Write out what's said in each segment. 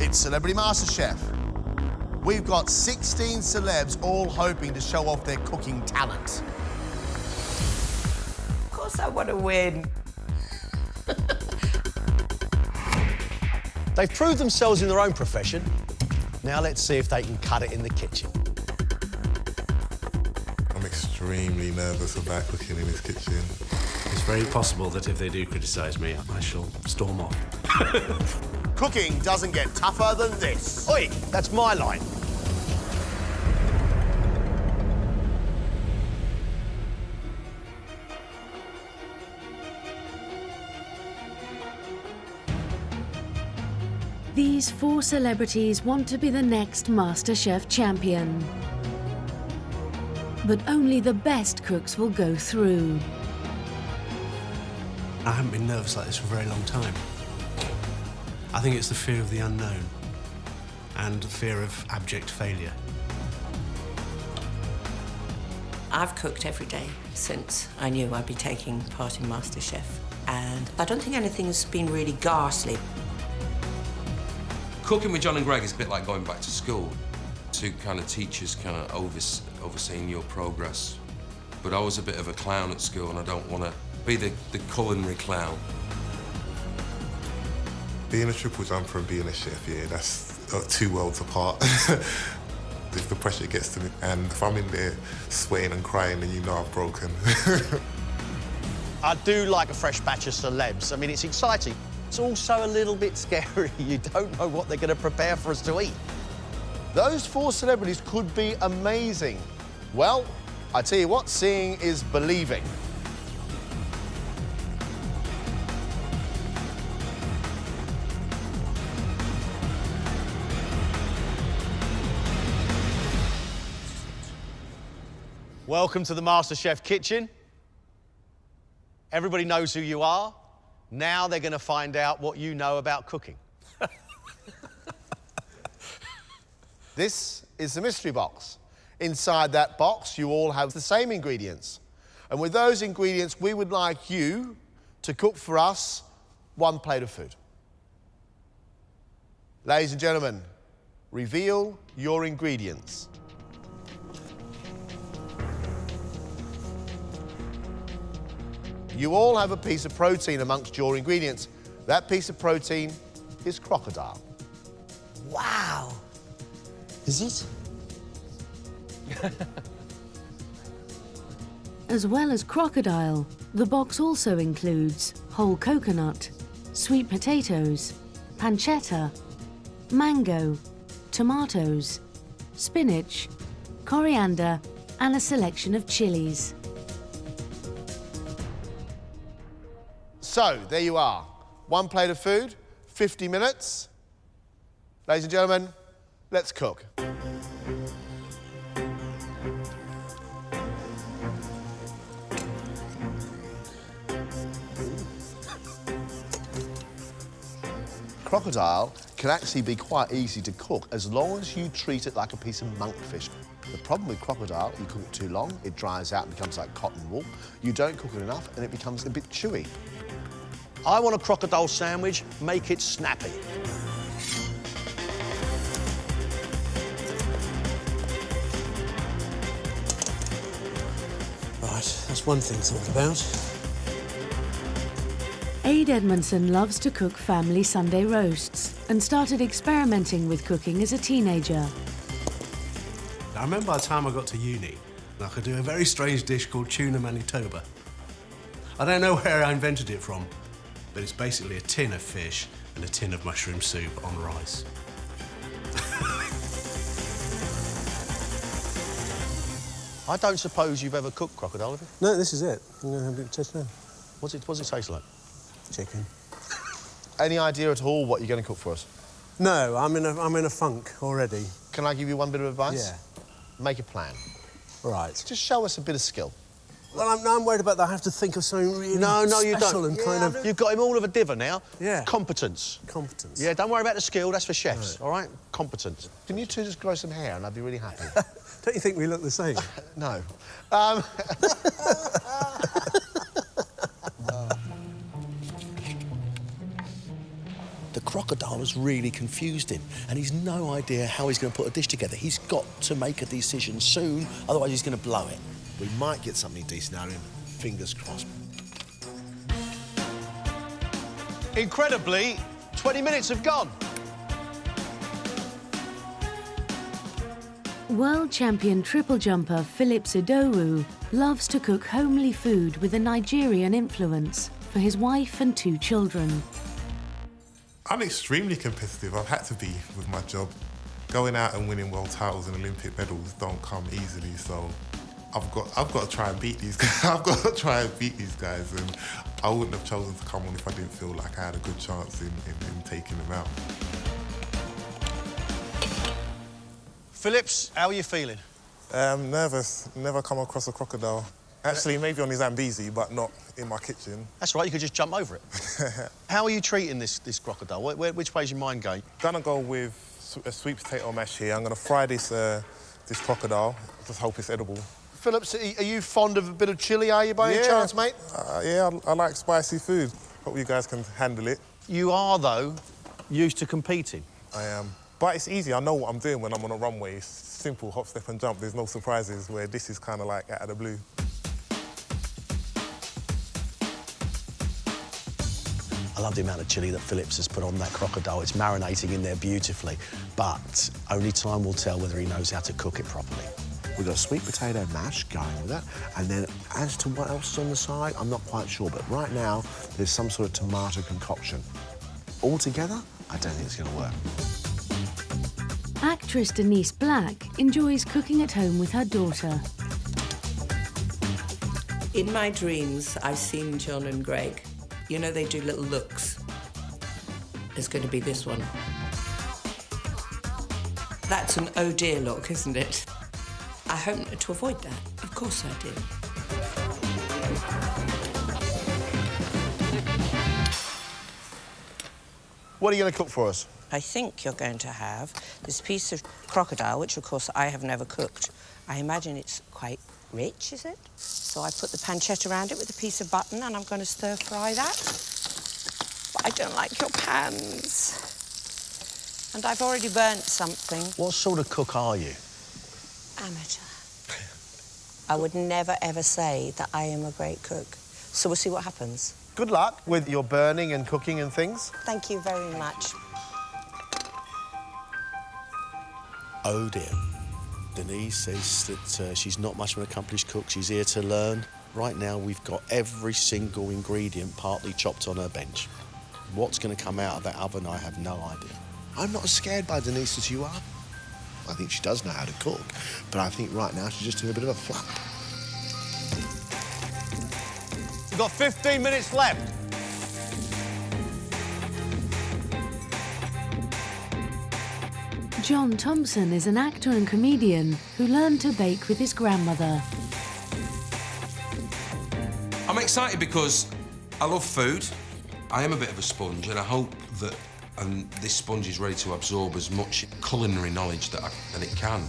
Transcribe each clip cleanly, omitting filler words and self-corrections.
It's Celebrity MasterChef. We've got 16 celebs all hoping to show off their cooking talent. Of course I want to win. They've proved themselves in their own profession. Now let's see if they can cut it in the kitchen. I'm extremely nervous about cooking in this kitchen. It's very possible that if they do criticise me, I shall storm off. Cooking doesn't get tougher than this. Oi, that's my line. These 4 celebrities want to be the next MasterChef champion. But only the best cooks will go through. I haven't been nervous like this for a very long time. I think it's the fear of the unknown and the fear of abject failure. I've cooked every day since I knew I'd be taking part in MasterChef, and I don't think anything's been really ghastly. Cooking with John and Greg is a bit like going back to school. Two kind of teachers kind of overseeing your progress. But I was a bit of a clown at school, and I don't want to be the culinary clown. Being a triple jumper and being a chef, yeah, that's 2 worlds apart. If the pressure gets to me, and if I'm in there sweating and crying, then you know I've broken. I do like a fresh batch of celebs. I mean, it's exciting. It's also a little bit scary. You don't know what they're going to prepare for us to eat. Those 4 celebrities could be amazing. Well, I tell you what, seeing is believing. Welcome to the MasterChef kitchen. Everybody knows who you are. Now they're going to find out what you know about cooking. This is the mystery box. Inside that box, you all have the same ingredients. And with those ingredients, we would like you to cook for us 1 plate of food. Ladies and gentlemen, reveal your ingredients. You all have a piece of protein amongst your ingredients. That piece of protein is crocodile. Wow. Is it? As well as crocodile, the box also includes whole coconut, sweet potatoes, pancetta, mango, tomatoes, spinach, coriander, and a selection of chilies. So, there you are. 1 plate of food, 50 minutes. Ladies and gentlemen, let's cook. Crocodile can actually be quite easy to cook as long as you treat it like a piece of monkfish. The problem with crocodile, you cook it too long, it dries out and becomes like cotton wool. You don't cook it enough and it becomes a bit chewy. I want a crocodile sandwich, make it snappy. Right, that's one thing thought about. Ade Edmondson loves to cook family Sunday roasts and started experimenting with cooking as a teenager. I remember by the time I got to uni, I could do a very strange dish called tuna Manitoba. I don't know where I invented it from, but it's basically a tin of fish and a tin of mushroom soup on rice. I don't suppose you've ever cooked crocodile, have you? No, this is it. I'm going to have a taste now. What's it taste like? Chicken. Any idea at all what you're going to cook for us? No, I'm in a funk already. Can I give you one bit of advice? Yeah. Make a plan. Right. Just show us a bit of skill. Well, I'm worried about that. I have to think of something really No, you special don't. and kind of... You've got him all of a diver now. Yeah. Competence. Competence. Yeah, don't worry about the skill, that's for chefs, Right. all right? Competence. Can you two just grow some hair and I'd be really happy? Don't you think we look the same? No. The crocodile has really confused him, and he's no idea how he's going to put a dish together. He's got to make a decision soon, otherwise he's going to blow it. We might get something decent out of him. Fingers crossed. Incredibly, 20 minutes have gone. World champion triple jumper Philip Sidowu loves to cook homely food with a Nigerian influence for his wife and 2 children. I'm extremely competitive. I've had to be with my job. Going out and winning world titles and Olympic medals don't come easily, so I've got to try and beat these guys. I've got to try and beat these guys, and I wouldn't have chosen to come on if I didn't feel like I had a good chance in taking them out. Phillips, how are you feeling? Nervous. Never come across a crocodile. Actually, maybe on his Zambezi, but not in my kitchen. That's right, you could just jump over it. How are you treating this crocodile? Which way's your mind going? Gonna go with a sweet potato mash here. I'm gonna fry this crocodile. Just hope it's edible. Phillips, are you fond of a bit of chilli, are you, by any chance, mate? Yeah, I like spicy food. Hope you guys can handle it. You are, though, used to competing. I am. But it's easy. I know what I'm doing when I'm on a runway. It's simple, hop, step and jump. There's no surprises, where this is kind of like out of the blue. I love the amount of chilli that Phillips has put on that crocodile. It's marinating in there beautifully, but only time will tell whether he knows how to cook it properly. We've got a sweet potato mash going with it, and then as to what else is on the side, I'm not quite sure, but right now, there's some sort of tomato concoction. Altogether, I don't think it's going to work. Actress Denise Black enjoys cooking at home with her daughter. In my dreams, I've seen John and Greg. You know, they do little looks. It's going to be this one. That's an oh dear look, isn't it? I hope to avoid that. Of course I do. What are you going to cook for us? I think you're going to have this piece of crocodile, which, of course, I have never cooked. I imagine it's quite rich, is it? So I put the pancetta around it with a piece of button, and I'm going to stir-fry that. But I don't like your pans. And I've already burnt something. What sort of cook are you? Amateur. I would never, ever say that I am a great cook. So we'll see what happens. Good luck with your burning and cooking and things. Thank you very much. Oh, dear. Denise says that she's not much of an accomplished cook. She's here to learn. Right now, we've got every single ingredient partly chopped on her bench. What's going to come out of that oven, I have no idea. I'm not as scared by Denise as you are. I think she does know how to cook, but I think right now she's just doing a bit of a flap. We've got 15 minutes left. John Thompson is an actor and comedian who learned to bake with his grandmother. I'm excited because I love food. I am a bit of a sponge, and I hope that this sponge is ready to absorb as much culinary knowledge that it can.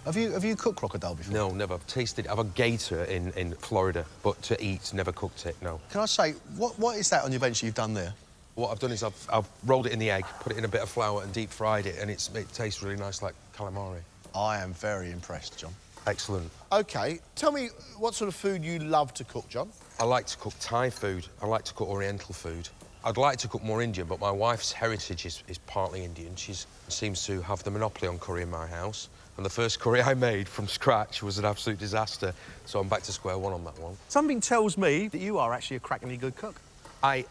Have you cooked crocodile before? No, never. I've tasted. I've a gator in Florida, but to eat, never cooked it. No. Can I say, what is that on your bench you've done there? What I've done is I've rolled it in the egg, put it in a bit of flour and deep fried it, and it tastes really nice, like calamari. I am very impressed, John. Excellent. OK, tell me what sort of food you love to cook, John? I like to cook Thai food. I like to cook Oriental food. I'd like to cook more Indian, but my wife's heritage is partly Indian. She seems to have the monopoly on curry in my house. And the first curry I made from scratch was an absolute disaster, so I'm back to square one on that one. Something tells me that you are actually a crackingly good cook. I'd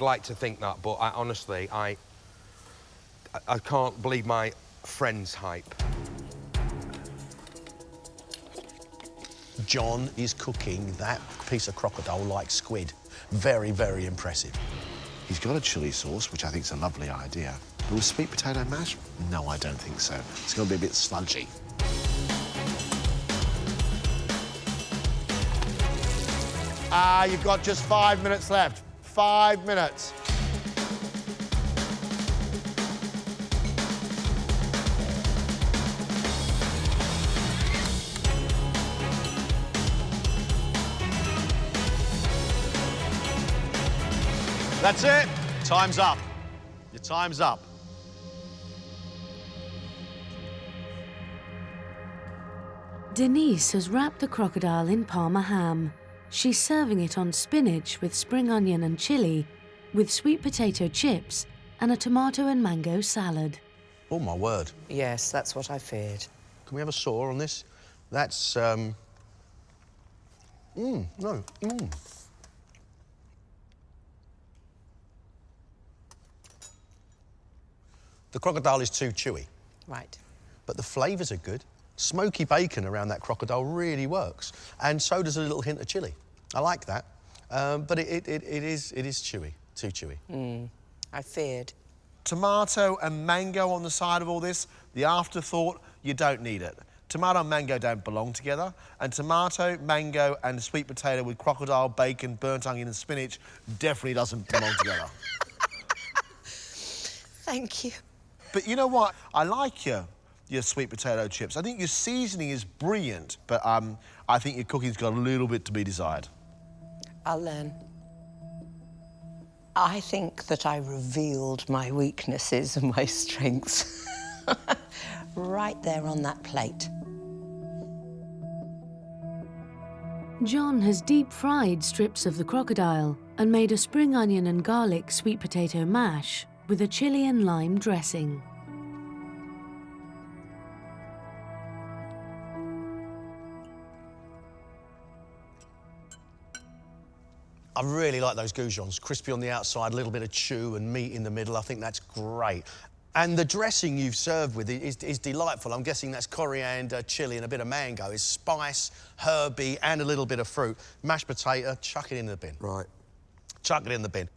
like to think that, but honestly, I can't believe my friend's hype. John is cooking that piece of crocodile like squid. Very, very impressive. He's got a chilli sauce, which I think is a lovely idea. But with sweet potato mash? No, I don't think so. It's going to be a bit sludgy. You've got just 5 minutes left. 5 minutes. That's it. Time's up. Your time's up. Denise has wrapped the crocodile in Parma ham. She's serving it on spinach with spring onion and chilli, with sweet potato chips and a tomato and mango salad. Oh, my word. Yes, that's what I feared. Can we have a saw on this? That's, no. The crocodile is too chewy, Right. but the flavours are good. Smoky bacon around that crocodile really works, and so does a little hint of chilli. I like that, but it is chewy, too chewy. I feared. Tomato and mango on the side of all this, the afterthought, you don't need it. Tomato and mango don't belong together, and tomato, mango and sweet potato with crocodile, bacon, burnt onion and spinach definitely doesn't belong together. Thank you. But you know what? I like your sweet potato chips. I think your seasoning is brilliant, but I think your cooking's got a little bit to be desired. I'll learn. I think that I revealed my weaknesses and my strengths right there on that plate. John has deep-fried strips of the crocodile and made a spring onion and garlic sweet potato mash with a chilli and lime dressing. I really like those goujons, crispy on the outside, a little bit of chew and meat in the middle. I think that's great. And the dressing you've served with is delightful. I'm guessing that's coriander, chilli and a bit of mango. It's spice, herby and a little bit of fruit. Mashed potato, chuck it in the bin. Right. Chuck it in the bin.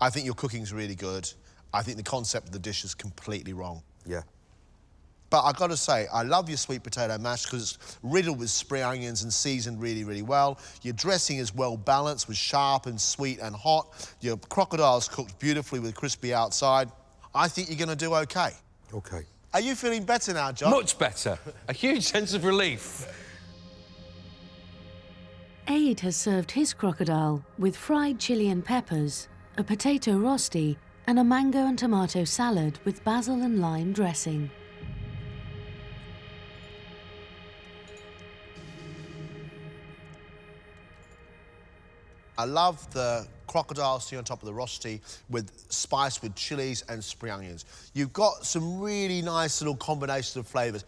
I think your cooking's really good. I think the concept of the dish is completely wrong. Yeah. But I've got to say, I love your sweet potato mash because it's riddled with spring onions and seasoned really, really well. Your dressing is well balanced with sharp and sweet and hot. Your crocodile's cooked beautifully with crispy outside. I think you're going to do OK. OK. Are you feeling better now, John? Much better. A huge sense of relief. Aid has served his crocodile with fried chilli and peppers, a potato rosti and a mango and tomato salad with basil and lime dressing. I love the crocodile sitting on top of the rosti with spice with chilies and spring onions. You've got some really nice little combinations of flavours.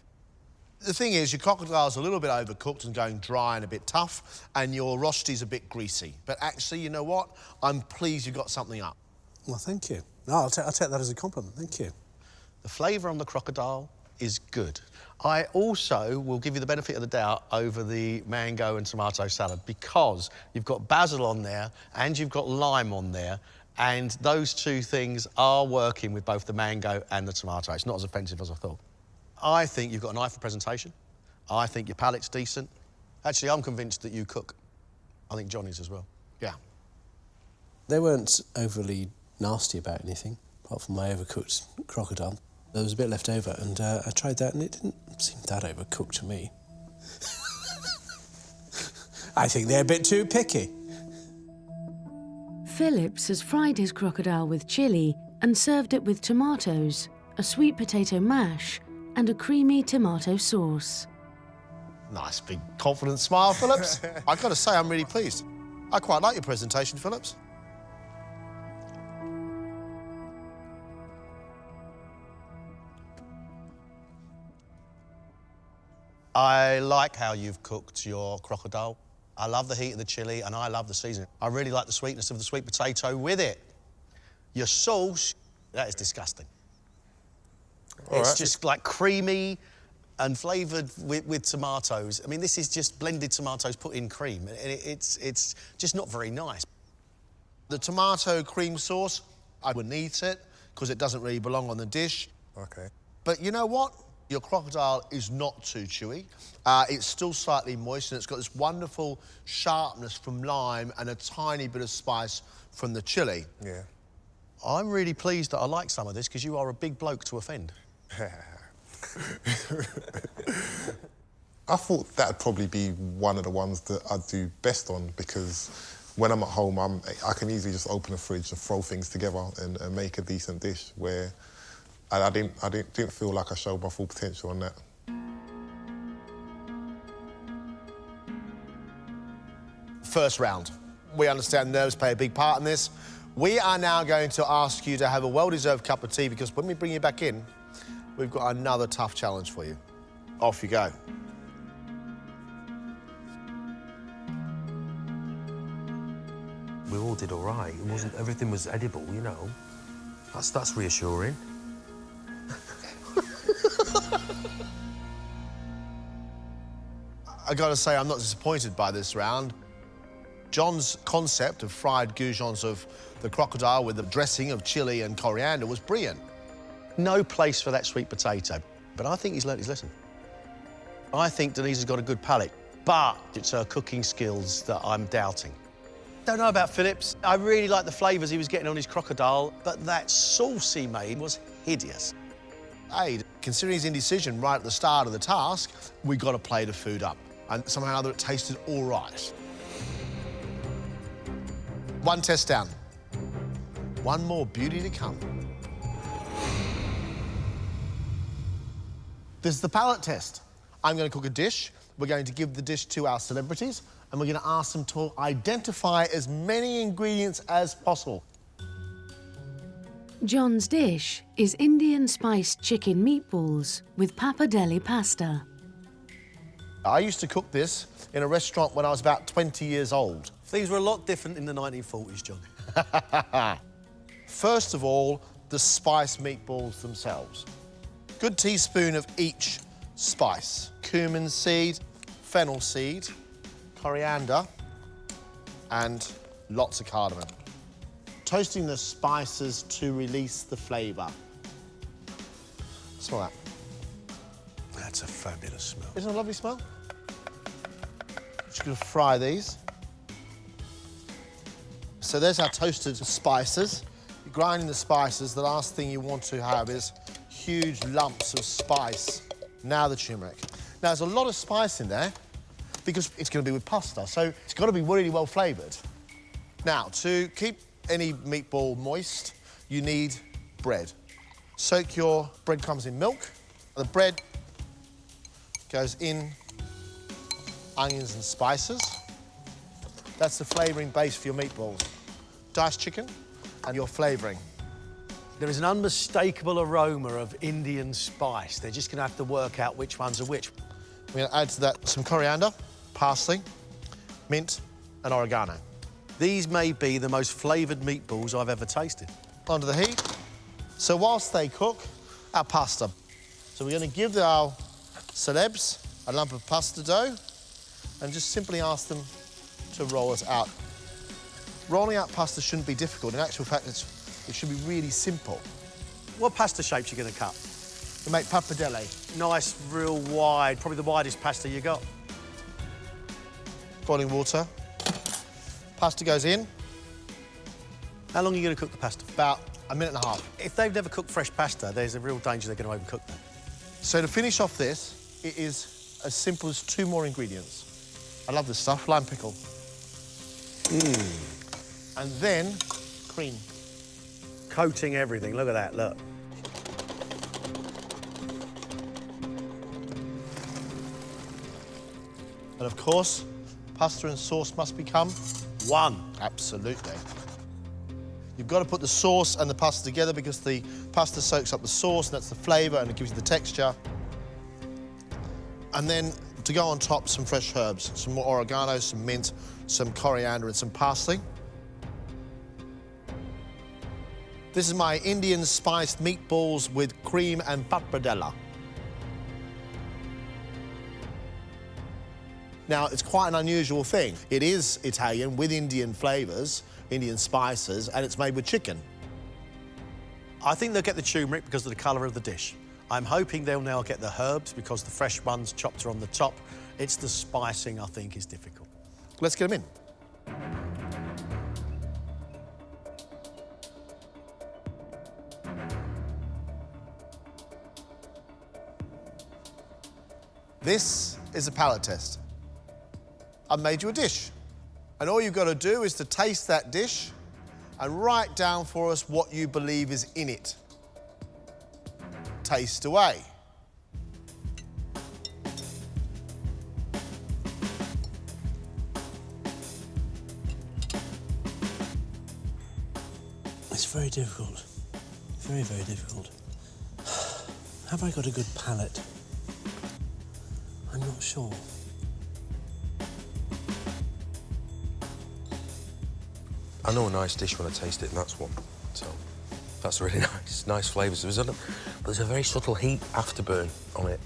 The thing is, your crocodile's a little bit overcooked and going dry and a bit tough, and your rosti's a bit greasy. But actually, you know what? I'm pleased you've got something up. Well, thank you. No, I'll take that as a compliment. Thank you. The flavour on the crocodile is good. I also will give you the benefit of the doubt over the mango and tomato salad because you've got basil on there and you've got lime on there, and those two things are working with both the mango and the tomato. It's not as offensive as I thought. I think you've got an eye for presentation. I think your palate's decent. Actually, I'm convinced that you cook. I think John is as well. Yeah. They weren't overly nasty about anything, apart from my overcooked crocodile. There was a bit left over, and I tried that, and it didn't seem that overcooked to me. I think they're a bit too picky. Phillips has fried his crocodile with chilli and served it with tomatoes, a sweet potato mash and a creamy tomato sauce. Nice big confident smile, Phillips. I've got to say, I'm really pleased. I quite like your presentation, Phillips. I like how you've cooked your crocodile. I love the heat of the chilli and I love the seasoning. I really like the sweetness of the sweet potato with it. Your sauce, that is disgusting. It's just like creamy and flavoured with tomatoes. I mean, this is just blended tomatoes put in cream. It's just not very nice. The tomato cream sauce, I wouldn't eat it because it doesn't really belong on the dish. OK. But you know what? Your crocodile is not too chewy. It's still slightly moist and it's got this wonderful sharpness from lime and a tiny bit of spice from the chilli. Yeah. I'm really pleased that I like some of this because you are a big bloke to offend. I thought that'd probably be one of the ones that I'd do best on because When I'm at home, I can easily just open the fridge and throw things together and make a decent dish where I didn't feel like I showed my full potential on that. First round. We understand nerves play a big part in this. We are now going to ask you to have a well-deserved cup of tea because when we bring you back in, we've got another tough challenge for you. Off you go. We all did all right. It wasn't, everything was edible, you know. That's reassuring. I gotta say, I'm not disappointed by this round. John's concept of fried goujons of the crocodile with the dressing of chilli and coriander was brilliant. No place for that sweet potato, but I think he's learnt his lesson. I think Denise has got a good palate, but it's her cooking skills that I'm doubting. Don't know about Phillips. I really like the flavours he was getting on his crocodile, but that sauce he made was hideous. Hey, considering his indecision right at the start of the task, we got to play the food up. And somehow or other it tasted all right. One test down. One more beauty to come. This is the palate test. I'm going to cook a dish. We're going to give the dish to our celebrities, and we're going to ask them to identify as many ingredients as possible. John's dish is Indian spiced chicken meatballs with pappardelle pasta. I used to cook this in a restaurant when I was about 20 years old. Things were a lot different in the 1940s, John. First of all, the spiced meatballs themselves. Good teaspoon of each spice. Cumin seed, fennel seed, coriander, and lots of cardamom. Toasting the spices to release the flavour. Smell that. That's a fabulous smell. Isn't it a lovely smell? Just gonna fry these. So there's our toasted spices. You're grinding the spices. The last thing you want to have is huge lumps of spice. Now the turmeric. Now there's a lot of spice in there because it's gonna be with pasta, so it's gotta be really well flavoured. Now, to keep any meatball moist, you need bread. Soak your breadcrumbs in milk. The bread goes in onions and spices. That's the flavouring base for your meatballs. Diced chicken and your flavouring. There is an unmistakable aroma of Indian spice. They're just going to have to work out which ones are which. We're going to add to that some coriander, parsley, mint and oregano. These may be the most flavoured meatballs I've ever tasted. Onto the heat. So whilst they cook, our pasta. So we're going to give our celebs a lump of pasta dough and just simply ask them to roll it out. Rolling out pasta shouldn't be difficult. In actual fact, it should be really simple. What pasta shapes are you going to cut? We make pappardelle. Nice, real wide, probably the widest pasta you got. Boiling water. Pasta goes in. How long are you going to cook the pasta for? About a minute and a half. If they've never cooked fresh pasta, there's a real danger they're going to overcook that. So to finish off this, it is as simple as 2 more ingredients. I love this stuff, lime pickle. And then cream. Coating everything, look at that, look. And of course, pasta and sauce must become one. Absolutely. You've got to put the sauce and the pasta together because the pasta soaks up the sauce, and that's the flavour, and it gives you the texture. And then to go on top, some fresh herbs, some more oregano, some mint, some coriander and some parsley. This is my Indian spiced meatballs with cream and pappardelle. Now, it's quite an unusual thing. It is Italian with Indian flavours, Indian spices, and it's made with chicken. I think they'll get the turmeric because of the colour of the dish. I'm hoping they'll now get the herbs because the fresh ones chopped are on the top. It's the spicing I think is difficult. Let's get them in. This is a palate test. I've made you a dish. And all you've got to do is to taste that dish and write down for us what you believe is in it. Taste away. It's very difficult. Very, very difficult. Have I got a good palate? I'm not sure. I know a nice dish when I taste it, and that's one. So that's really nice. Nice flavours. But there's a very subtle heat afterburn on it.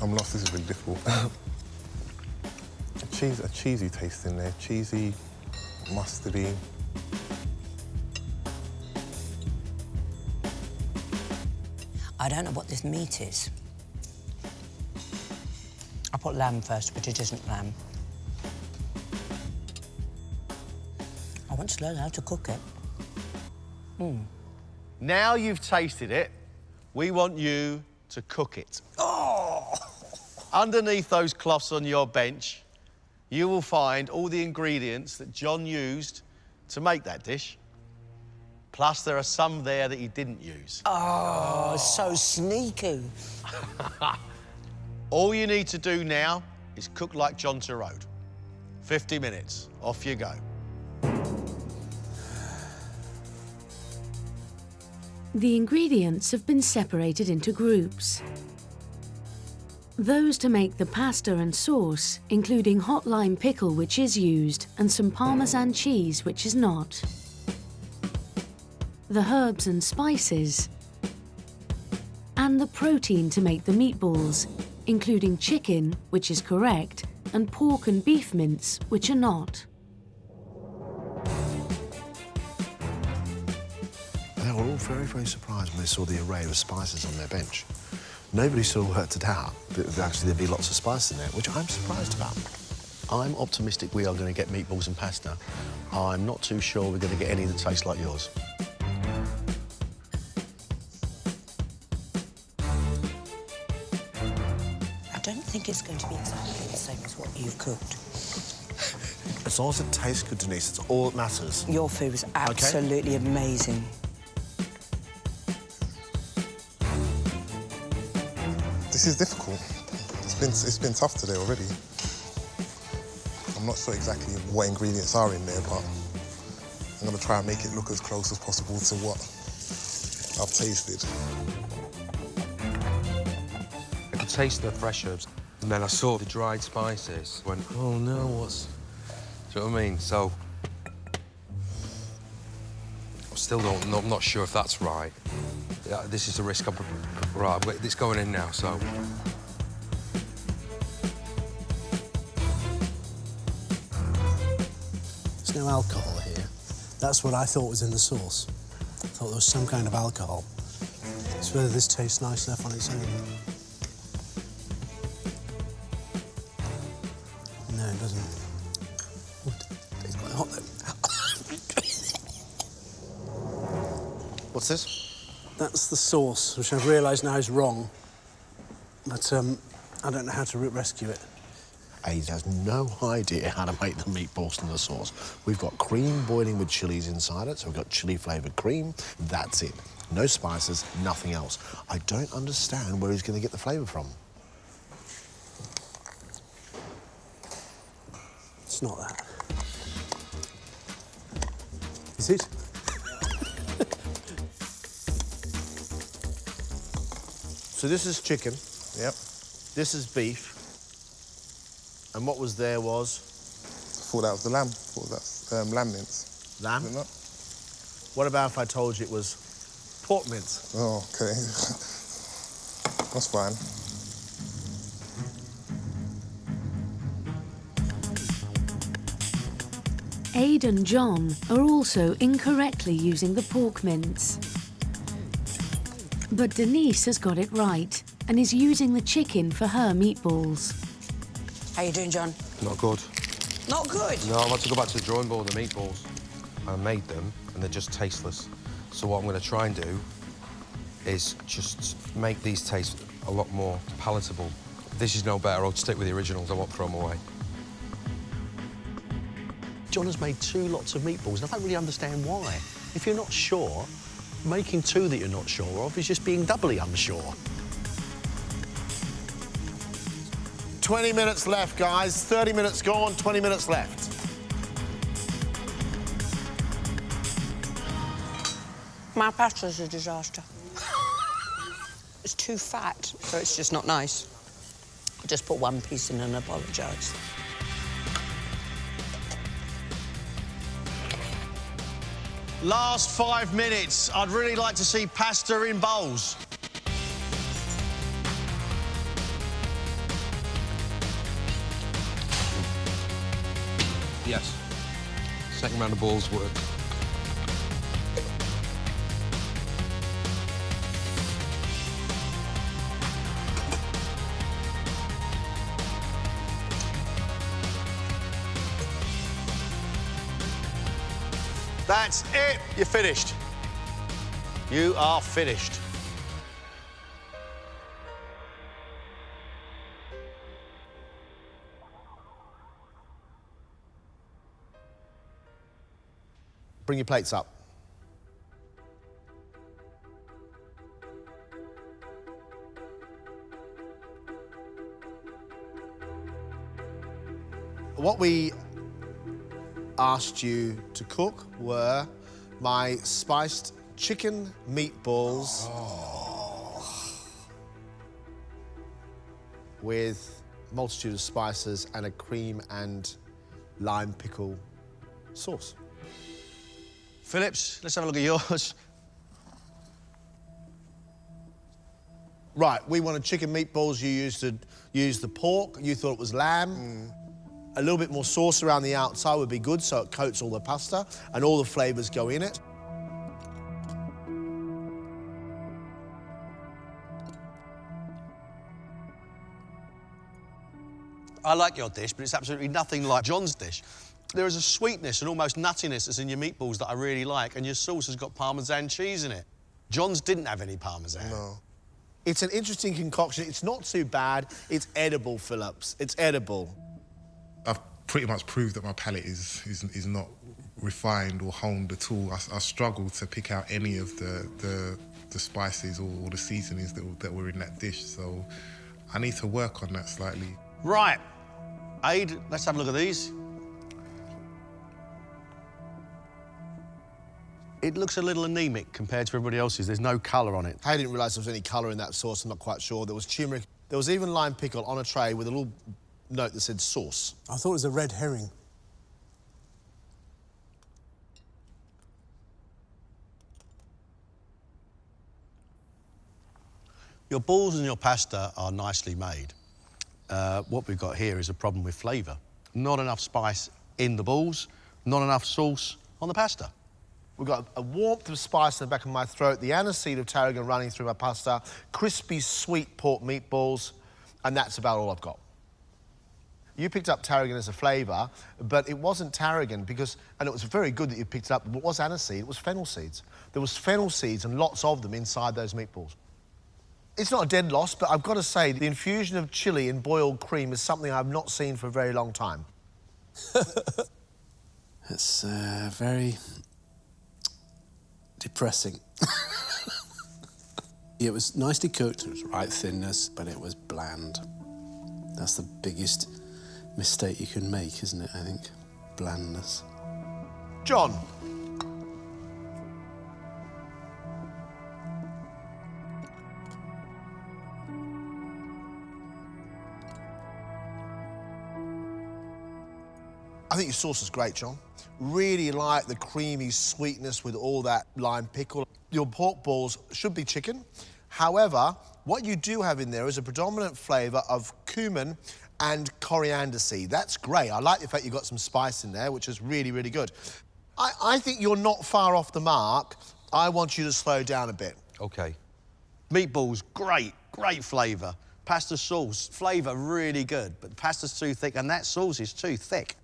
I'm lost. This is really difficult. A cheesy taste in there. Cheesy, mustardy. I don't know what this meat is. I put lamb first, but it isn't lamb. I want to learn how to cook it. Now you've tasted it, we want you to cook it. Oh! Underneath those cloths on your bench, you will find all the ingredients that John used to make that dish. Plus, there are some there that he didn't use. Oh, so sneaky. All you need to do now is cook like John Turode. 50 minutes, off you go. The ingredients have been separated into groups. Those to make the pasta and sauce, including hot lime pickle, which is used, and some Parmesan cheese, which is not. The herbs and spices, and the protein to make the meatballs, including chicken, which is correct, and pork and beef mince, which are not. They were all very, very surprised when they saw the array of spices on their bench. Nobody sort of worked it out that actually there'd be lots of spice in there, which I'm surprised about. I'm optimistic we are going to get meatballs and pasta. I'm not too sure we're going to get any that taste like yours. I don't think it's going to be exactly the same as what you've cooked. As long as it tastes good, Denise, it's all that matters. Your food was absolutely amazing. This is difficult. It's been tough today already. I'm not sure exactly what ingredients are in there, but I'm going to try and make it look as close as possible to what I've tasted. I could taste the fresh herbs, and then I saw the dried spices. Went, oh no, what's... Do you know what I mean? So, I still I'm not sure if that's right. Yeah, this is the risk I'm... Right, it's going in now, so... There's no alcohol here. That's what I thought was in the sauce. I thought there was some kind of alcohol. It's whether this tastes nice enough on its own. No, it doesn't. It's quite hot, though. What's this? That's the sauce, which I've realised now is wrong. But I don't know how to rescue it. Aid has no idea how to make the meatballs and the sauce. We've got cream boiling with chilies inside it, so we've got chili-flavoured cream. That's it. No spices, nothing else. I don't understand where he's going to get the flavour from. It's not that. Is it? So this is chicken. Yep. This is beef. And what was there was? I thought that was the lamb. I thought that's lamb mince. Lamb? Is it not? What about if I told you it was pork mince? Oh, OK. That's fine. Aid and John are also incorrectly using the pork mince. But Denise has got it right and is using the chicken for her meatballs. How you doing, John? Not good. Not good? No, I want to go back to the drawing board, the meatballs. I made them, and they're just tasteless. So what I'm going to try and do is just make these taste a lot more palatable. This is no better. I'll stick with the originals. I won't throw them away. John has made 2 lots of meatballs, and I don't really understand why. If you're not sure, making 2 that you're not sure of is just being doubly unsure. 20 minutes left, guys. 30 minutes gone, 20 minutes left. My pasta's a disaster. It's too fat, so it's just not nice. I just put 1 piece in and apologise. Last 5 minutes. I'd really like to see pasta in bowls. Yes. Second round of balls work. That's it. You're finished. You are finished. Bring your plates up. What we asked you to cook were my spiced chicken meatballs with a multitude of spices and a cream and lime pickle sauce. Phillips, let's have a look at yours. Right, we wanted chicken meatballs. You used the pork. You thought it was lamb. A little bit more sauce around the outside would be good, so it coats all the pasta and all the flavours go in it. I like your dish, but it's absolutely nothing like John's dish. There is a sweetness and almost nuttiness that's in your meatballs that I really like, and your sauce has got Parmesan cheese in it. John's didn't have any Parmesan. No. It's an interesting concoction. It's not too bad. It's edible, Phillips. It's edible. I've pretty much proved that my palate is not refined or honed at all. I struggle to pick out any of the spices or the seasonings that were in that dish, so I need to work on that slightly. Right. Aid, let's have a look at these. It looks a little anemic compared to everybody else's. There's no colour on it. I didn't realise there was any colour in that sauce. I'm not quite sure. There was turmeric. There was even lime pickle on a tray with a little note that said sauce. I thought it was a red herring. Your balls and your pasta are nicely made. What we've got here is a problem with flavour. Not enough spice in the balls, not enough sauce on the pasta. We've got a warmth of spice in the back of my throat, the aniseed of tarragon running through my pasta, crispy, sweet pork meatballs, and that's about all I've got. You picked up tarragon as a flavour, but it wasn't tarragon because, and it was very good that you picked it up, but it was aniseed, it was fennel seeds. There was fennel seeds and lots of them inside those meatballs. It's not a dead loss, but I've got to say, the infusion of chilli in boiled cream is something I've not seen for a very long time. It's very depressing. It was nicely cooked, it was right thinness, but it was bland. That's the biggest mistake you can make, isn't it, I think? Blandness. John. I think your sauce is great, John. Really like the creamy sweetness with all that lime pickle. Your pork balls should be chicken. However, what you do have in there is a predominant flavour of cumin and coriander seed. That's great. I like the fact you've got some spice in there, which is really, really good. I think you're not far off the mark. I want you to slow down a bit. OK. Meatballs, great, great flavour. Pasta sauce, flavour really good, but the pasta's too thick and that sauce is too thick.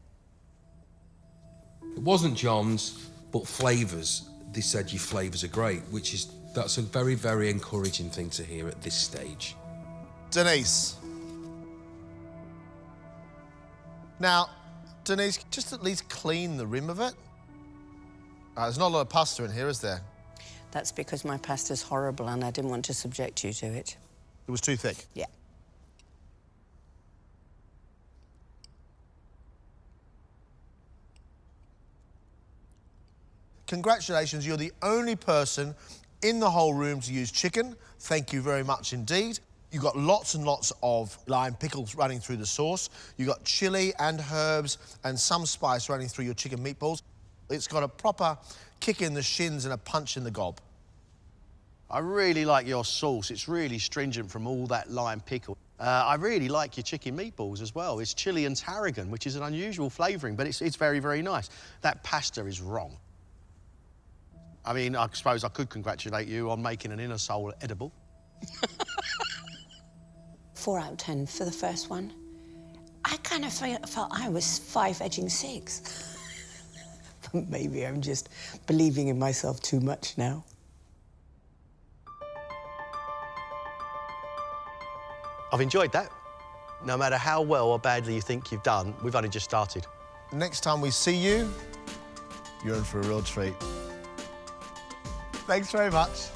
It wasn't John's, but flavours. They said your flavours are great, that's a very, very encouraging thing to hear at this stage. Denise. Now, Denise, just at least clean the rim of it. There's not a lot of pasta in here, is there? That's because my pasta's horrible and I didn't want to subject you to it. It was too thick. Yeah. Congratulations, you're the only person in the whole room to use chicken. Thank you very much indeed. You've got lots and lots of lime pickles running through the sauce. You've got chilli and herbs and some spice running through your chicken meatballs. It's got a proper kick in the shins and a punch in the gob. I really like your sauce. It's really stringent from all that lime pickle. I really like your chicken meatballs as well. It's chili and tarragon, which is an unusual flavouring, but it's very, very nice. That pasta is wrong. I mean, I suppose I could congratulate you on making an inner sole edible. 4 out of 10 for the first one. I kind of felt I was 5 edging 6. But maybe I'm just believing in myself too much now. I've enjoyed that. No matter how well or badly you think you've done, we've only just started. Next time we see you, you're in for a real treat. Thanks very much.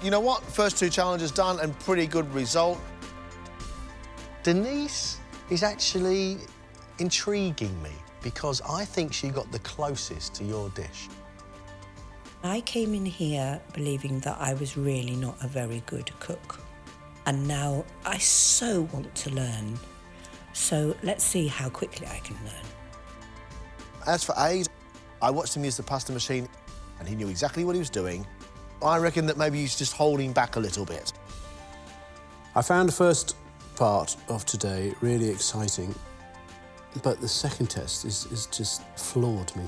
You know what? First 2 challenges done and pretty good result. Denise is actually intriguing me because I think she got the closest to your dish. I came in here believing that I was really not a very good cook. And now I so want to learn. So let's see how quickly I can learn. As for Aid, I watched him use the pasta machine and he knew exactly what he was doing. I reckon that maybe he's just holding back a little bit. I found the first part of today really exciting, but the second test is just floored me.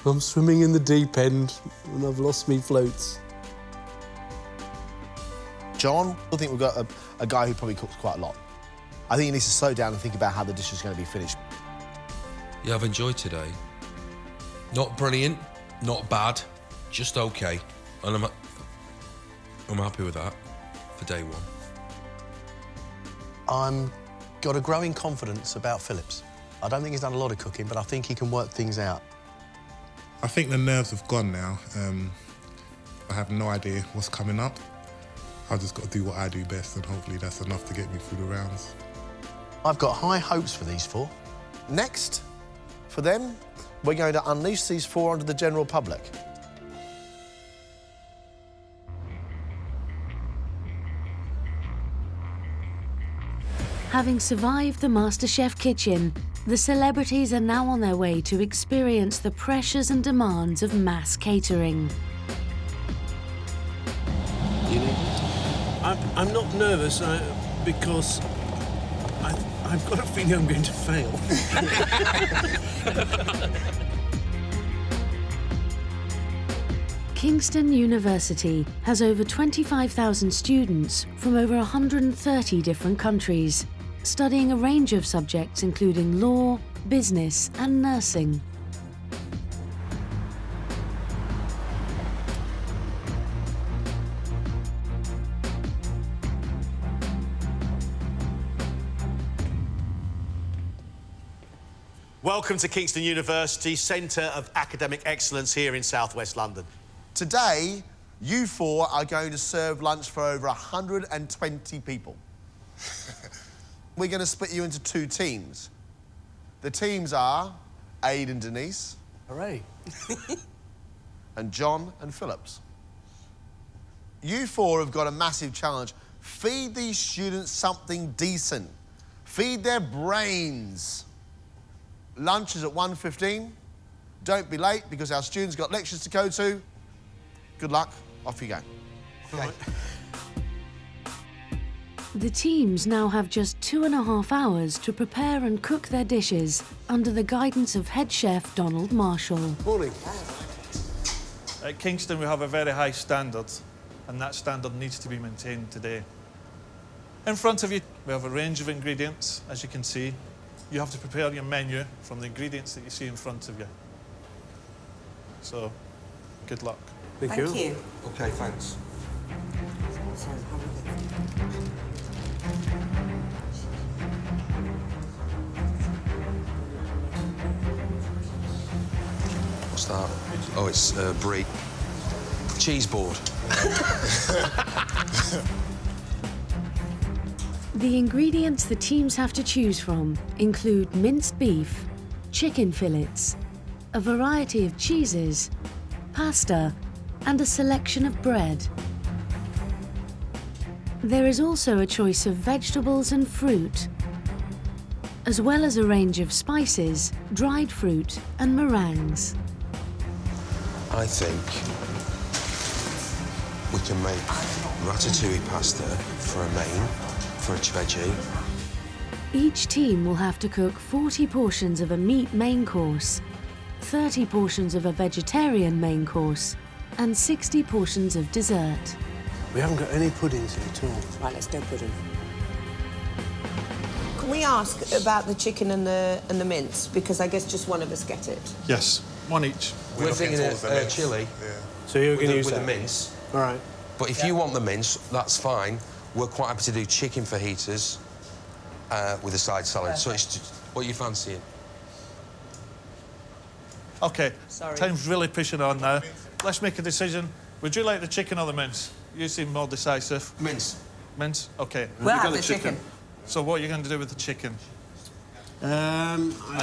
I'm swimming in the deep end and I've lost me floats. John, I think we've got a guy who probably cooks quite a lot. I think he needs to slow down and think about how the dish is going to be finished. Yeah, I've enjoyed today. Not brilliant, not bad, just okay. And I'm happy with that for day 1. I'm got a growing confidence about Phillips. I don't think he's done a lot of cooking, but I think he can work things out. I think the nerves have gone now. I have no idea what's coming up. I've just got to do what I do best, and hopefully that's enough to get me through the rounds. I've got high hopes for these 4. Next, for them, we're going to unleash these 4 onto the general public. Having survived the MasterChef kitchen, the celebrities are now on their way to experience the pressures and demands of mass catering. I'm not nervous because I've got a feeling I'm going to fail. Kingston University has over 25,000 students from over 130 different countries, studying a range of subjects including law, business and nursing. Welcome to Kingston University, Centre of Academic Excellence here in South West London. Today, you 4 are going to serve lunch for over 120 people. We're going to split you into 2 teams. The teams are Aid and Denise. Hooray. And John and Phillips. You 4 have got a massive challenge. Feed these students something decent. Feed their brains. Lunch is at 1:15. Don't be late because our students got lectures to go to. Good luck. Off you go. Okay. The teams now have just 2.5 hours to prepare and cook their dishes under the guidance of head chef Donald Marshall. Morning. At Kingston we have a very high standard and that standard needs to be maintained today. In front of you we have a range of ingredients, as you can see. you have to prepare your menu from the ingredients that you see in front of you. So, good luck. Thank you. OK, thanks. What's that? Oh, it's brie. Cheese board. The ingredients the teams have to choose from include minced beef, chicken fillets, a variety of cheeses, pasta, and a selection of bread. There is also a choice of vegetables and fruit, as well as a range of spices, dried fruit, and meringues. I think we can make ratatouille pasta for a main, for a veggie. Each team will have to cook 40 portions of a meat main course, 30 portions of a vegetarian main course, and 60 portions of dessert. We haven't got any puddings here at all. Right, let's go pudding. Can we ask about the chicken and the mince? Because I guess just one of us get it. Yes, one each. We're thinking of chilli. Yeah. So you're going to use with that? the mince. All right. But if you want the mince, that's fine. We're quite happy to do chicken fajitas with a side salad. So it's just what you fancying. OK, Sorry. time's really pushing on now. Let's make a decision. Would you like the chicken or the mince? You seem more decisive. Mince. Mince? OK. We'll have the chicken. So what are you going to do with the chicken? I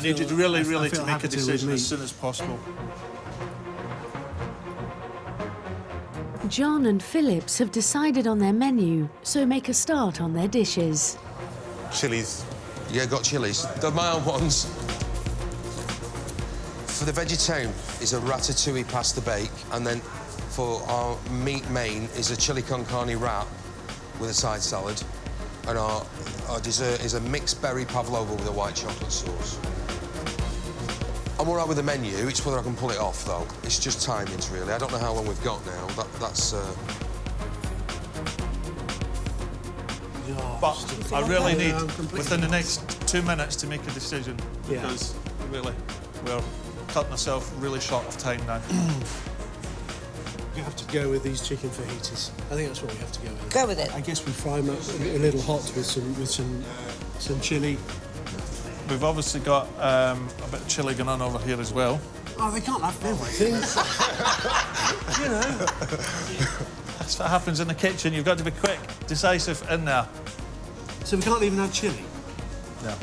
need you to feel really make a happy to with decision meat. as soon as possible. John and Phillips have decided on their menu, so make a start on their dishes. Chilies. Yeah, got chilies. The mild ones. For the vegetarian is a ratatouille pasta bake, and then for our meat main is a chili con carne wrap with a side salad, and our dessert is a mixed berry pavlova with a white chocolate sauce. I'm all right with the menu. It's whether I can pull it off, though. It's just timings, really. I don't know how long we've got now. That's. But I really need, within the next 2 minutes, to make a decision. Yeah. Because, really, we're cutting ourselves really short of time now. We have to go with these chicken fajitas. I think that's what we have to go with. Go with it. I guess we fry them up a little hot with some chili. We've obviously got a bit of chilli going on over here as well. Oh, they can't have everything. You know. That's what happens in the kitchen. You've got to be quick, decisive in there. So we can't even have chili. No.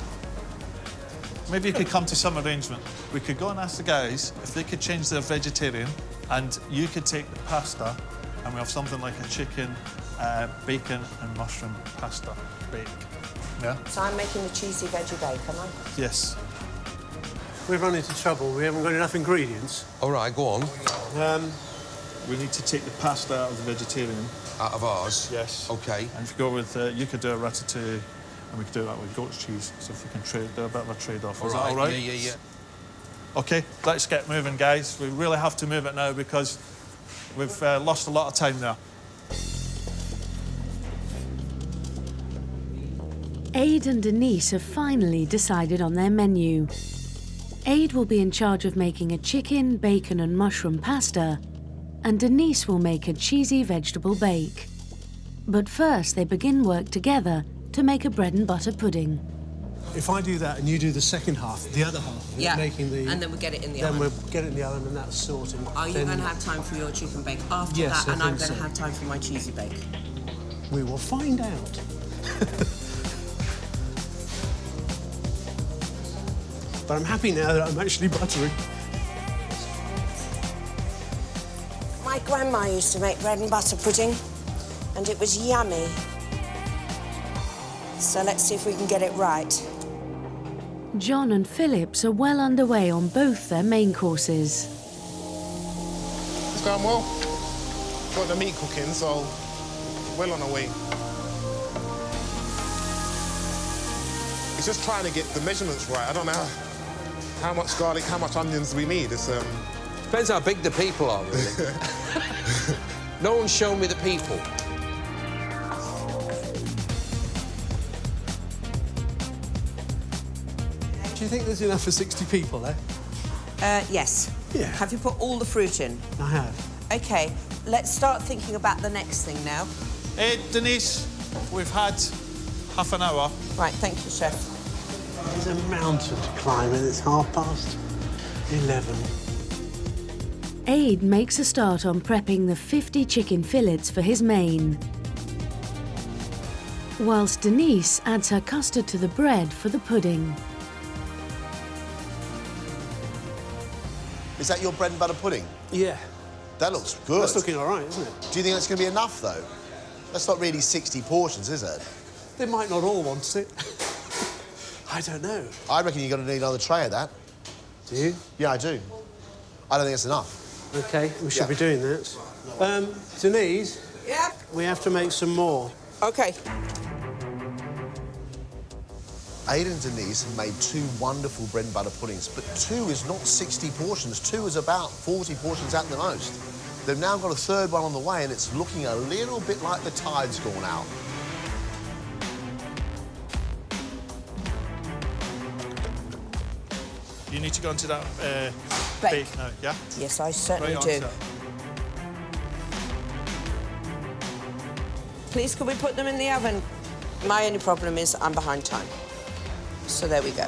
Maybe you could come to some arrangement. We could go and ask the guys if they could change their vegetarian, and you could take the pasta, and we have something like a chicken, bacon and mushroom pasta bake. Yeah? So I'm making the cheesy veggie bake, am I? Yes. We've run into trouble. We haven't got enough ingredients. All right, go on. We need to take the pasta out of the vegetarian. Out of ours? Yes. OK. And if you go with, you could do a ratatouille, and we could do that with goat's cheese. So if we can do a bit of a trade-off. Is that all right? Yeah. OK, let's get moving, guys. We really have to move it now because we've lost a lot of time now. Aid and Denise have finally decided on their menu. Aid will be in charge of making a chicken, bacon and mushroom pasta, and Denise will make a cheesy vegetable bake. But first they begin work together to make a bread and butter pudding. If I do that and you do the second half, the other half, Yeah. making the... And then we get it in the Then oven. we'll get it in the oven and that's sorted. Are you Then going to have time for your chicken bake after Yes, that? I And I'm think going to so. have time for my cheesy bake. We will find out. But I'm happy now that I'm actually buttering. My grandma used to make bread and butter pudding, and it was yummy. So let's see if we can get it right. John and Phillips are well underway on both their main courses. It's going well. Got the meat cooking, so well on our way. It's just trying to get the measurements right. I don't know how much garlic, how much onions we need. It's Depends how big the people are, really. No one's shown me the people. you think there's enough for 60 people, eh? Yes. Yeah. Have you put all the fruit in? I have. OK, let's start thinking about the next thing now. Hey, Denise, we've had half an hour. Right, thank you, Chef. There's a mountain to climb and it's 11:30. Aid makes a start on prepping the 50 chicken fillets for his main, whilst Denise adds her custard to the bread for the pudding. Is that your bread and butter pudding? Yeah. That looks good. That's looking all right, isn't it? Do you think that's going to be enough, though? That's not really 60 portions, is it? They might not all want it. I don't know. I reckon you're going to need another tray of that. Do you? Yeah, I do. I don't think it's enough. OK, we should be doing that. Denise? Yeah? We have to make some more. OK. Aid and Denise have made 2 wonderful bread and butter puddings, but 2 is not 60 portions. 2 is about 40 portions at the most. They've now got a 3rd one on the way, and it's looking a little bit like the tide's gone out. You need to go into that Bake. now, yeah? Yes, I certainly Right do. on, sir. Please, could we put them in the oven? My only problem is I'm behind time. So there we go.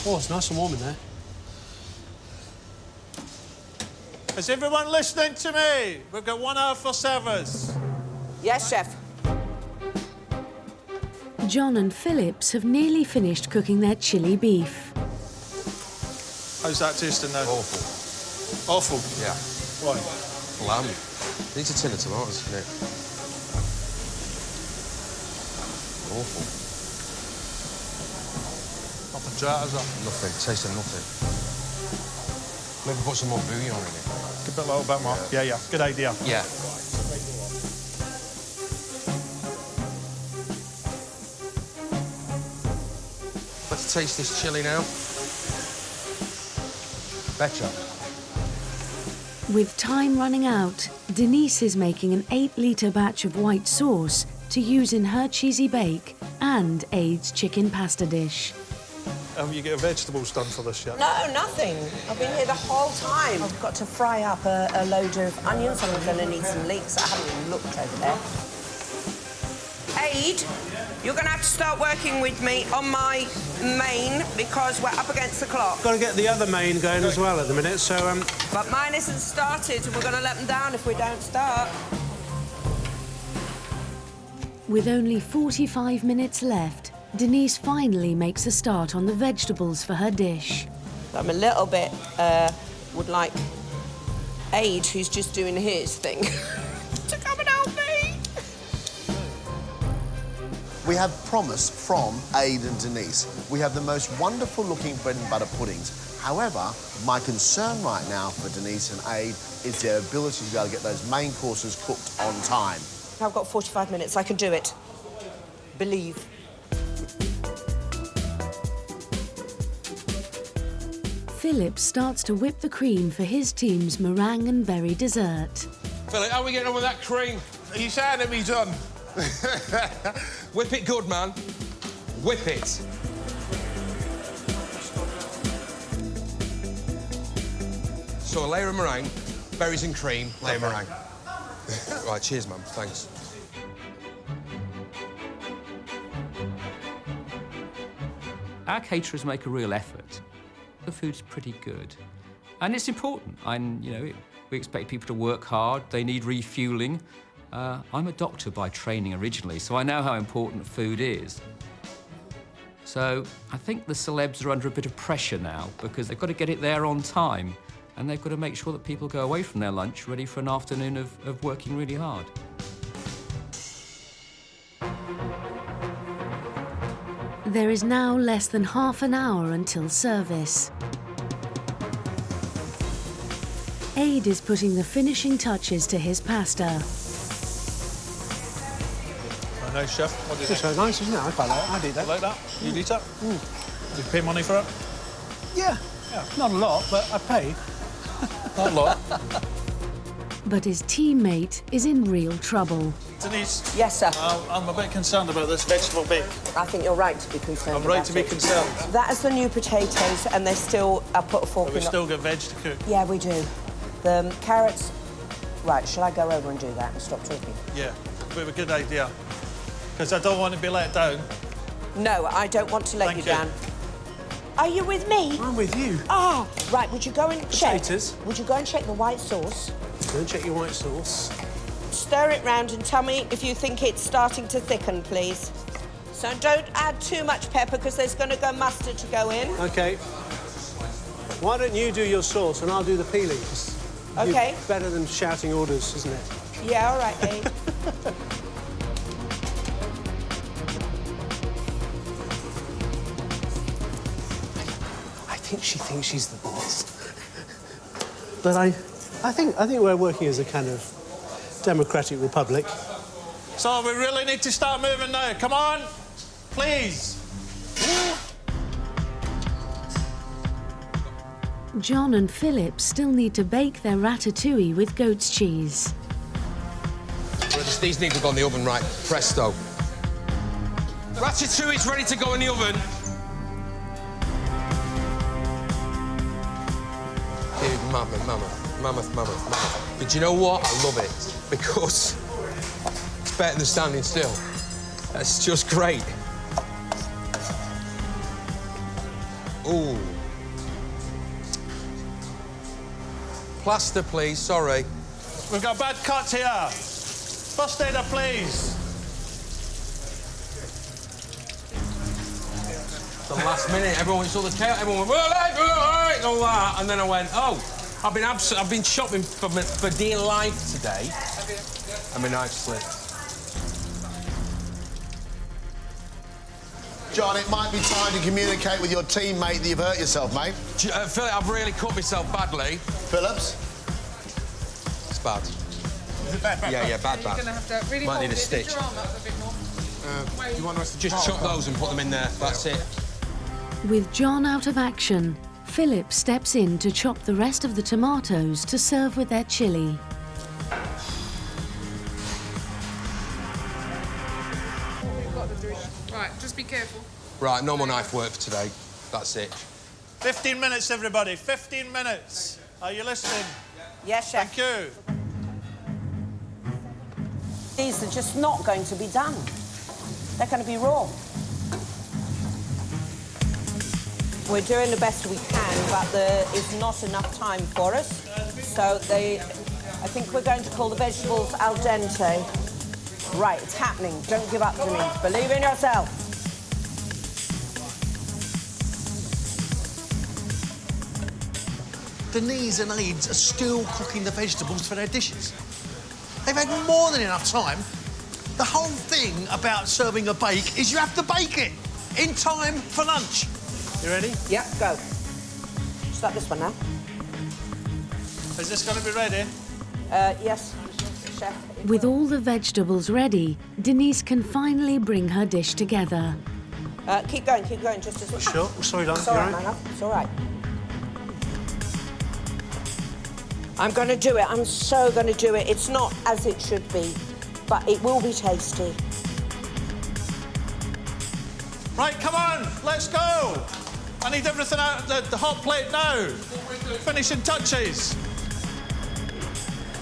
Oh, it's nice and warm in there. Is everyone listening to me? We've got 1 hour for servers. Yes, Chef. John and Phillips have nearly finished cooking their chili beef. How's that tasting now? Awful. Awful? Yeah. Why? Lamb. Needs a tin of tomatoes, doesn't it? Awful. Nothing to that, is there? Nothing. Tasting nothing. Maybe put some more bouillon in it. Give it a little bit more. Yeah. Good idea. Yeah. Let's taste this chili now. Better. With time running out, Denise is making an 8-litre batch of white sauce to use in her cheesy bake and Aid's chicken pasta dish. Have you got vegetables done for this yet? No, nothing. I've been here the whole time. I've got to fry up a load of onions. I'm going to need some leeks. I haven't even looked over there. Aid, you're going to have to start working with me on my main because we're up against the clock. Got to get the other main going as well at the minute, so... But mine isn't started, and we're going to let them down if we don't start. With only 45 minutes left, Denise finally makes a start on the vegetables for her dish. I'm a little bit, would like Aid, who's just doing his thing, to come and help me. We have promise from Aid and Denise. We have the most wonderful looking bread and butter puddings. However, my concern right now for Denise and Aid is their ability to be able to get those main courses cooked on time. I've got 45 minutes. I can do it. Believe. Philip starts to whip the cream for his team's meringue and berry dessert. Philip, how are we getting on with that cream? Are you shouting at me, John? Whip it good, man. Whip it. So a layer of meringue, berries and cream, layer of meringue. Right, cheers, man. Thanks. Our caterers make a real effort. The food's pretty good. And it's important. And, you know, we expect people to work hard. They need refuelling. I'm a doctor by training originally, so I know how important food is. So I think the celebs are under a bit of pressure now because they've got to get it there on time and they've got to make sure that people go away from their lunch ready for an afternoon of working really hard. There is now less than half an hour until service. Aid is putting the finishing touches to his pasta. Very nice, Chef. What do you It's think? so nice, isn't it? I quite like it. I do that. You like that? You eat it? Did you pay money for it? Yeah. Not a lot, but I pay. Not a lot. But his teammate is in real trouble. Denise. Yes, sir. I'm a bit concerned about this vegetable bake. I think you're right to be concerned. I'm right about to be it. concerned. That is the new potatoes, and they're still. I'll put a fork But we in. still got veg to cook. Yeah, we do. The carrots. Right, shall I go over and do that and stop talking? Yeah, it'd be a good idea. Because I don't want to be let down. No, I don't want to let Thank you down. Are you with me? I'm with you. Ah, right. Would you go and check? Potatoes. Would you go and check the white sauce? Go and check your white sauce. Stir it round and tell me if you think it's starting to thicken, please. So don't add too much pepper because there's going to go mustard to go in. OK. Why don't you do your sauce and I'll do the peeling? OK. Better than shouting orders, isn't it? Yeah, all right, Abe. I think she thinks she's the boss. But I think we're working as a kind of democratic republic. So we really need to start moving now. Come on, please. John and Philip still need to bake their ratatouille with goat's cheese. These need to go in the oven, right? Presto. Ratatouille's ready to go in the oven. Dude, mammoth. But you know what? I love it because it's better than standing still. That's just great. Ooh. Plaster, please. Sorry. We've got bad cuts here. First aider, please. The last minute, everyone saw the chaos. Everyone went, all right, and all that. And then I went, oh, I've been shopping for dear life today. And my knife slipped. John, it might be time to communicate with your teammate that you've hurt yourself, mate. Philip, I've really cut myself badly. Phillips? It's bad. Is it bad? Yeah, bad. You're going to have to really Might hold need a it. stitch. Lift your arm up a bit more. You want us to just chop those and put them in there? That's it. With John out of action, Philip steps in to chop the rest of the tomatoes to serve with their chilli. Right, just be careful. Right, no more knife work for today. That's it. 15 minutes, everybody. 15 minutes. Are you listening? Yes, chef. Thank you. These are just not going to be done. They're going to be raw. We're doing the best we can, but there is not enough time for us. So I think we're going to call the vegetables al dente. Right, it's happening. Don't give up, Denise. Believe in yourself. Denise and Aids are still cooking the vegetables for their dishes. They've had more than enough time. The whole thing about serving a bake is you have to bake it in time for lunch. You ready? Yeah, go. Start this one now. Is this going to be ready? Yes, chef. With all the vegetables ready, Denise can finally bring her dish together. Keep going, just as... Sure. Sorry, darling. It's all right, my love. It's all right. I'm going to do it. I'm so going to do it. It's not as it should be, but it will be tasty. Right, come on, let's go. I need everything out of the hot plate now. Finishing touches.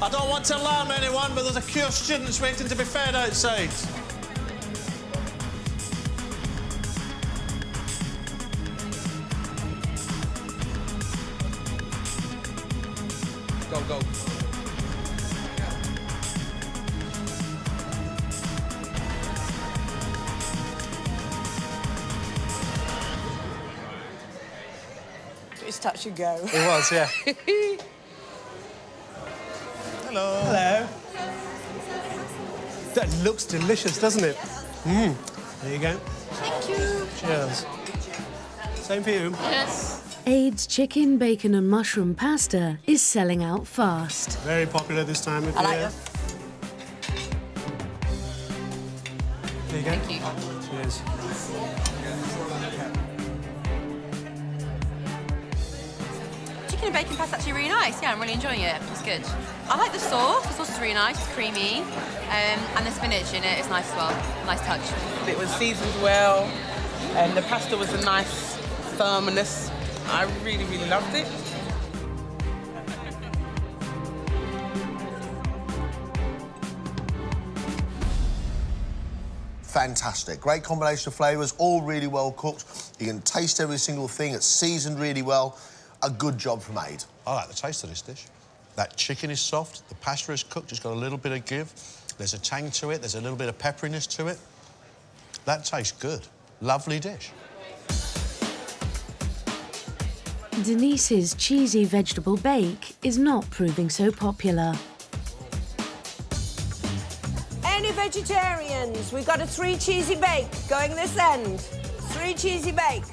I don't want to alarm anyone, but there's a queue of students waiting to be fed outside. Go. It's touch and go. It was, yeah. Hello. Hello. That looks delicious, doesn't it? Mmm. There you go. Thank you. Cheers. Same for you. Yes. Aids chicken, bacon and mushroom pasta is selling out fast. Very popular this time of I like year. it. There you go. Thank you. Cheers. chicken and bacon pasta's actually really nice. Yeah, I'm really enjoying it. It's good. I like the sauce. The sauce is really nice. It's creamy. And the spinach in it is nice as well. Nice touch. It was seasoned well, and the pasta was a nice firmness. I really, really loved it. Fantastic. Great combination of flavours, all really well cooked. You can taste every single thing. It's seasoned really well. A good job from Aid. I like the taste of this dish. That chicken is soft, the pasta is cooked, it's got a little bit of give. There's a tang to it, there's a little bit of pepperiness to it. That tastes good. Lovely dish. Denise's cheesy vegetable bake is not proving so popular. Any vegetarians? We've got a 3 cheesy bake going this end. 3 cheesy bake.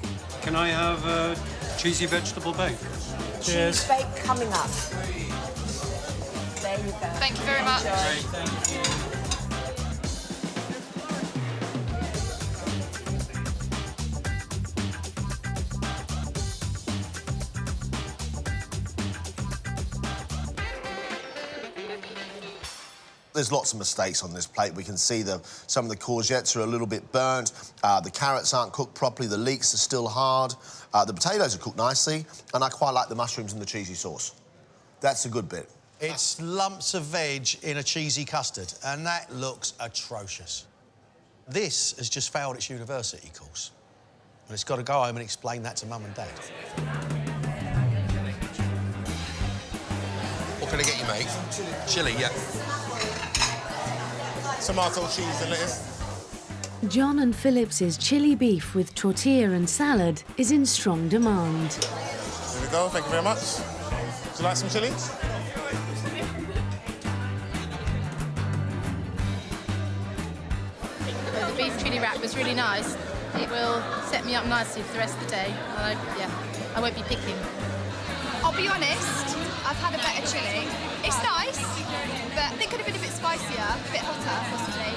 Can I have a cheesy vegetable bake? Cheese bake coming up. There you go. Thank you very much. Thank you. There's lots of mistakes on this plate. We can see some of the courgettes are a little bit burnt, the carrots aren't cooked properly, the leeks are still hard, the potatoes are cooked nicely, and I quite like the mushrooms and the cheesy sauce. That's a good bit. It's lumps of veg in a cheesy custard, and that looks atrocious. This has just failed its university course, and it's got to go home and explain that to Mum and Dad. What can I get you, mate? Chili, yeah. Tomato, cheese and lettuce. John and Phillips's chili beef with tortilla and salad is in strong demand. There we go, thank you very much. Would you like some chili? The beef chili wrap was really nice. It will set me up nicely for the rest of the day. I won't be picking. I'll be honest, I've had a better chili. It's nice, but they could have been a bit spicier, a bit hotter, possibly.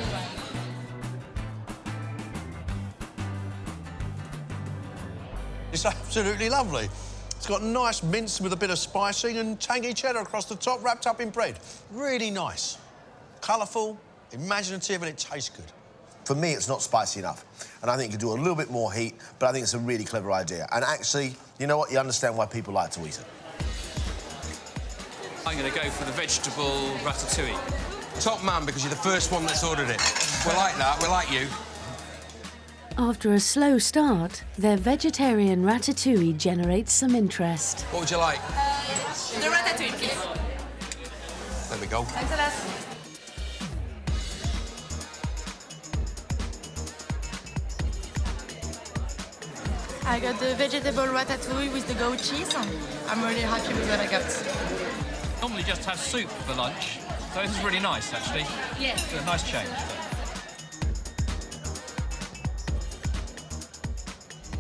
It's absolutely lovely. It's got nice mince with a bit of spicing and tangy cheddar across the top, wrapped up in bread. Really nice. Colourful, imaginative, and it tastes good. For me, it's not spicy enough. And I think you could do a little bit more heat, but I think it's a really clever idea. And actually, you know what? You understand why people like to eat it. I'm going to go for the vegetable ratatouille. Top man, because you're the first one that's ordered it. We like that, we like you. After a slow start, their vegetarian ratatouille generates some interest. What would you like? The ratatouille, please. There we go. Thanks a lot. I got the vegetable ratatouille with the goat cheese. I'm really happy with what I got. Normally just have soup for lunch, so this is really nice, actually. Yeah. It's a nice change.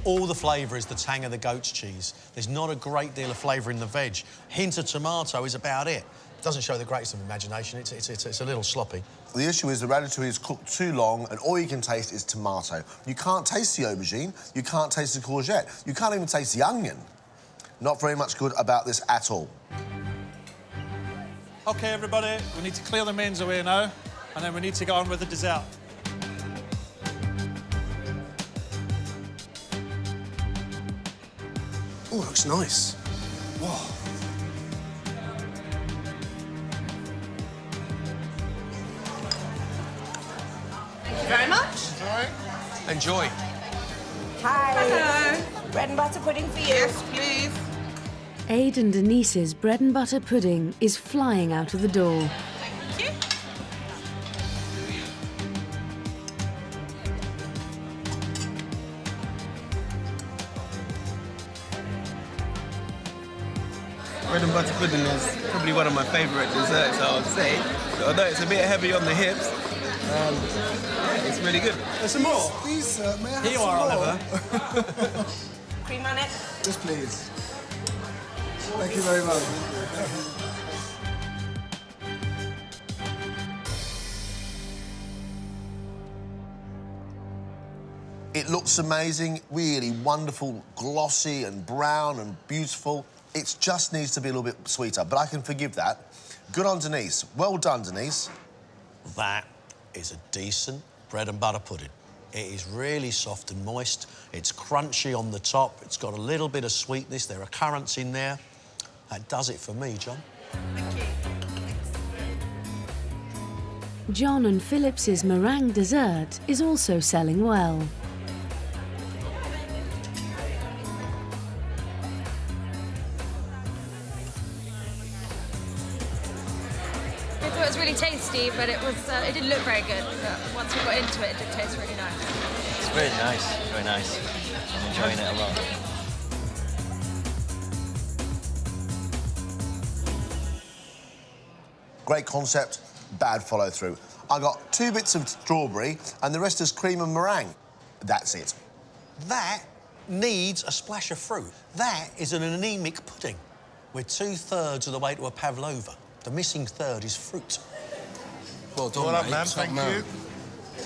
All the flavour is the tang of the goat's cheese. There's not a great deal of flavour in the veg. Hint of tomato is about it. Doesn't show the greatest of imagination. It's a little sloppy. The issue is the ratatouille is cooked too long and all you can taste is tomato. You can't taste the aubergine, you can't taste the courgette, you can't even taste the onion. Not very much good about this at all. OK, everybody, we need to clear the mains away now, and then we need to get on with the dessert. Oh, looks nice. Whoa. Thank you very much. Enjoy. Hi. Hello. Bread and butter pudding for you. Yes, please. Aid and Denise's bread and butter pudding is flying out of the door. Thank you. Bread and butter pudding is probably one of my favourite desserts, I would say. So although it's a bit heavy on the hips, yeah, it's really good. There's some more. Please, may I have Here you some are, more? Oliver. Cream on it. Yes, please. Thank you very much. It looks amazing, really wonderful, glossy and brown and beautiful. It just needs to be a little bit sweeter, but I can forgive that. Good on Denise. Well done, Denise. That is a decent bread and butter pudding. It is really soft and moist. It's crunchy on the top. It's got a little bit of sweetness. There are currants in there. That does it for me, John. John and Phillips's meringue dessert is also selling well. I thought it was really tasty, but it didn't look very good. But once we got into it, it did taste really nice. It's very nice, very nice. I'm enjoying it a lot. Great concept, bad follow-through. I got 2 bits of strawberry and the rest is cream and meringue. That's it. That needs a splash of fruit. That is an anemic pudding. We're 2/3 of the way to a pavlova. The missing third is fruit. Well done, Well done, mate. man. Top Thank man. you.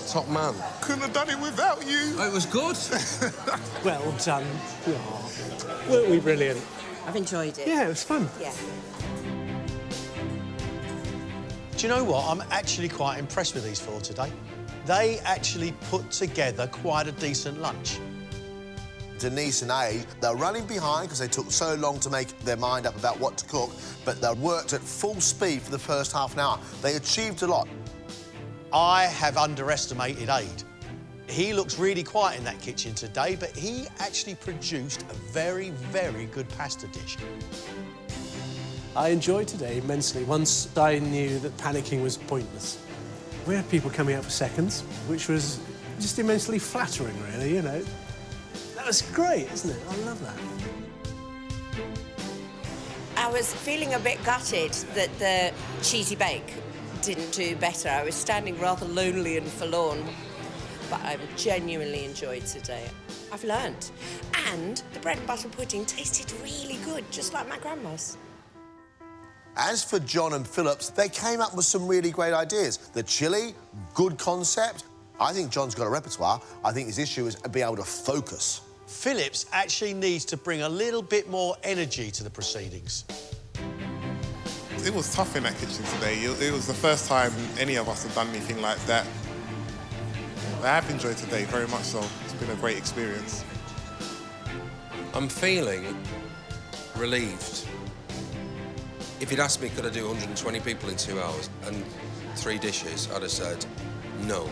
Top man. Couldn't have done it without you. Oh, it was good. Well done. Oh, weren't we brilliant? I've enjoyed it. Yeah, it was fun. Yeah. Do you know what? I'm actually quite impressed with these 4 today. They actually put together quite a decent lunch. Denise and A, they're running behind because they took so long to make their mind up about what to cook, but they worked at full speed for the first half an hour. They achieved a lot. I have underestimated Aid. He looks really quiet in that kitchen today, but he actually produced a very, very good pasta dish. I enjoyed today immensely once I knew that panicking was pointless. We had people coming out for seconds, which was just immensely flattering, really, you know. That was great, isn't it? I love that. I was feeling a bit gutted that the cheesy bake didn't do better. I was standing rather lonely and forlorn, but I genuinely enjoyed today. I've learnt. And the bread and butter pudding tasted really good, just like my grandma's. As for John and Phillips, they came up with some really great ideas. The chilli, good concept. I think John's got a repertoire. I think his issue is being able to focus. Phillips actually needs to bring a little bit more energy to the proceedings. It was tough in that kitchen today. It was the first time any of us have done anything like that. I have enjoyed today, very much so. It's been a great experience. I'm feeling relieved. If you'd asked me, could I do 120 people in 2 hours and 3 dishes, I'd have said no.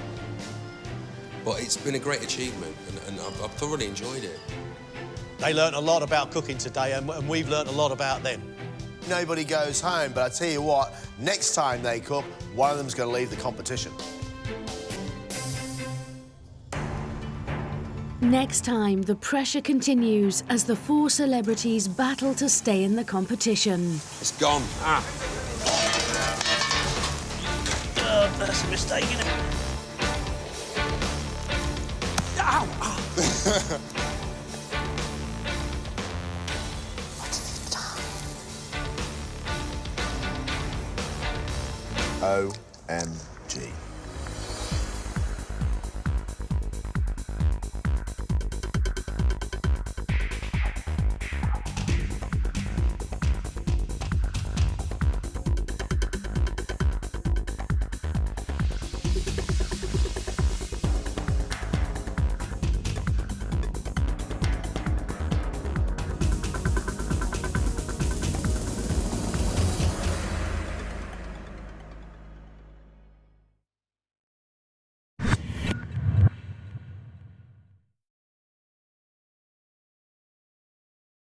But it's been a great achievement, and I've thoroughly enjoyed it. They learnt a lot about cooking today, and we've learnt a lot about them. Nobody goes home, but I tell you what, next time they cook, one of them's going to leave the competition. Next time, the pressure continues as the 4 celebrities battle to stay in the competition. It's gone. Oh, that's a mistake, isn't it? Ow! OMG.